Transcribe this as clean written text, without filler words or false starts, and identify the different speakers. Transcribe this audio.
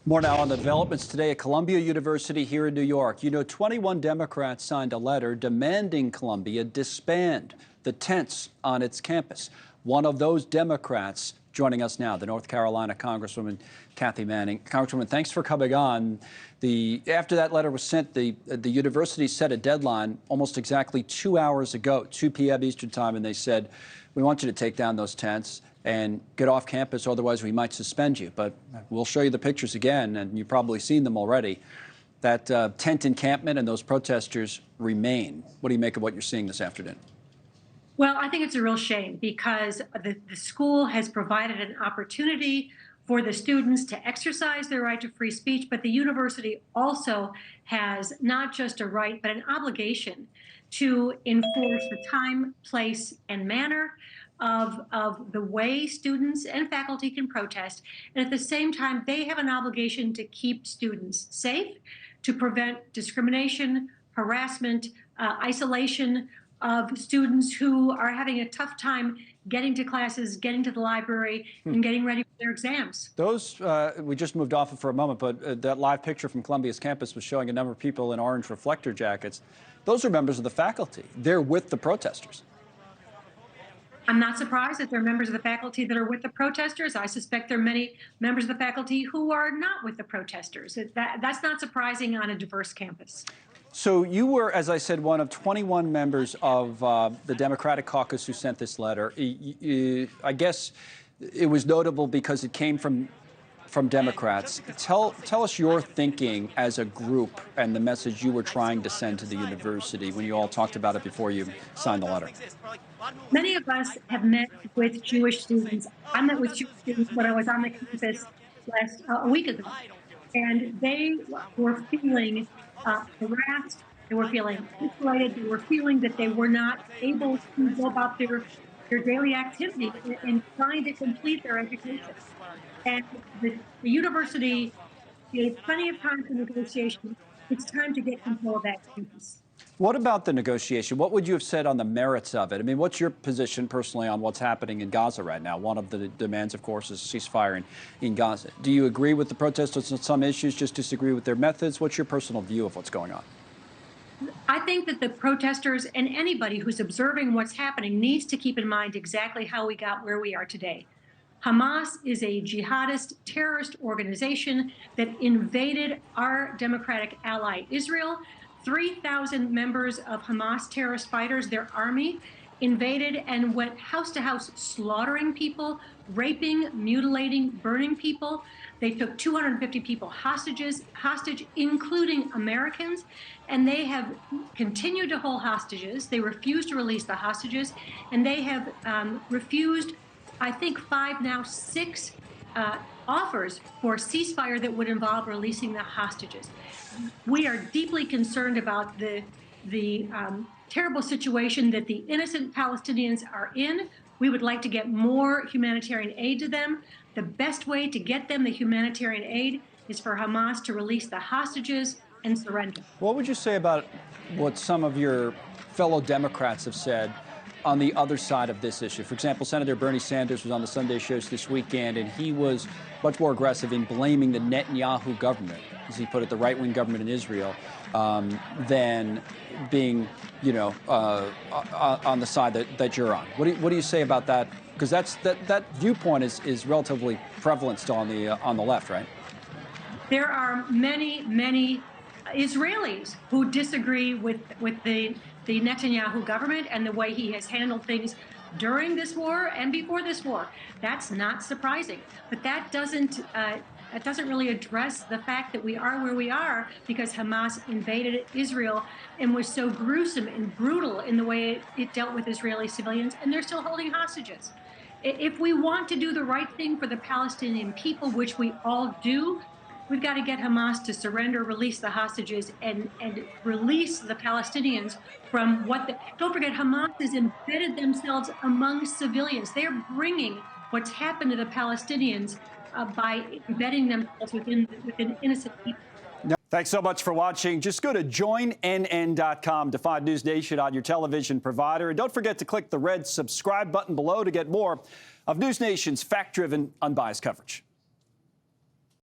Speaker 1: More now on the developments today at Columbia University here in New York. 21 Democrats signed a letter demanding Columbia disband the tents on its campus. One of those Democrats joining us now, the North Carolina Congresswoman Kathy Manning. Congresswoman, thanks for coming on. After that letter was sent, the university set a deadline almost exactly 2 hours ago, 2 p.m. Eastern time, and they said, we want you to take down those tents and get off campus, otherwise we might suspend you. But we'll show you the pictures again, and you've probably seen them already. That tent encampment and those protesters remain. What do you make of what you're seeing this afternoon?
Speaker 2: Well, I think it's a real shame because the school has provided an opportunity for the students to exercise their right to free speech, but the university also has not just a right, but an obligation to enforce the time, place, and manner of the way students and faculty can protest. And at the same time, they have an obligation to keep students safe, to prevent discrimination, harassment, isolation of students who are having a tough time getting to classes, getting to the library, and getting ready for their exams.
Speaker 1: Those, we just moved off it for a moment, but that live picture from Columbia's campus was showing a number of people in orange reflector jackets. Those are members of the faculty. They're with the protesters.
Speaker 2: I'm not surprised that there are members of the faculty that are with the protesters. I suspect there are many members of the faculty who are not with the protesters. That's not surprising on a diverse campus.
Speaker 1: So you were, as I said, one of 21 members of the Democratic caucus who sent this letter. I guess it was notable because it came from Democrats. Tell us your thinking as a group and the message you were trying to send to the university when you all talked about it before you signed the letter.
Speaker 2: Many of us have met with Jewish students. I met with Jewish students when I was on the campus a week ago, and they were feeling harassed, they were feeling isolated, they were feeling that they were not able to go about their daily activities and trying to complete their education. And the university gave plenty of time for negotiation. It's time to get control of that campus.
Speaker 1: What about the negotiation? What would you have said on the merits of it? I mean, what's your position personally on what's happening in Gaza right now? One of the demands, of course, is a ceasefire in Gaza. Do you agree with the protesters on some issues, just disagree with their methods? What's your personal view of what's going on?
Speaker 2: I think that the protesters and anybody who's observing what's happening needs to keep in mind exactly how we got where we are today. Hamas is a jihadist terrorist organization that invaded our democratic ally, Israel. 3,000 members of Hamas terrorist fighters, their army, invaded and went house to house, slaughtering people, raping, mutilating, burning people. They took 250 people hostage, including Americans, and they have continued to hold hostages. They refused to release the hostages, and they have refused, I think, 5, now 6 offers for ceasefire that would involve releasing the hostages. We are deeply concerned about the terrible situation that the innocent Palestinians are in. We would like to get more humanitarian aid to them. The best way to get them the humanitarian aid is for Hamas to release the hostages and surrender.
Speaker 1: What would you say about what some of your fellow Democrats have said on the other side of this issue? For example, Senator Bernie Sanders was on the Sunday shows this weekend, and he was much more aggressive in blaming the Netanyahu government, as he put it, the right-wing government in Israel, than being, on the side that you're on. What do you say about that? Because that viewpoint is relatively prevalent still on the left, right?
Speaker 2: There are many Israelis who disagree with the Netanyahu government and the way he has handled things during this war and before this war. That's not surprising, but that doesn't really address the fact that we are where we are because Hamas invaded Israel and was so gruesome and brutal in the way it dealt with Israeli civilians, and they're still holding hostages. If we want to do the right thing for the Palestinian people, which we all do, we've got to get Hamas to surrender, release the hostages, and release the Palestinians from don't forget, Hamas has embedded themselves among civilians. They're bringing what's happened to the Palestinians by embedding themselves within innocent people.
Speaker 1: Thanks so much for watching. Just go to joinnn.com to find NewsNation on your television provider. And don't forget to click the red subscribe button below to get more of NewsNation's fact-driven, unbiased coverage.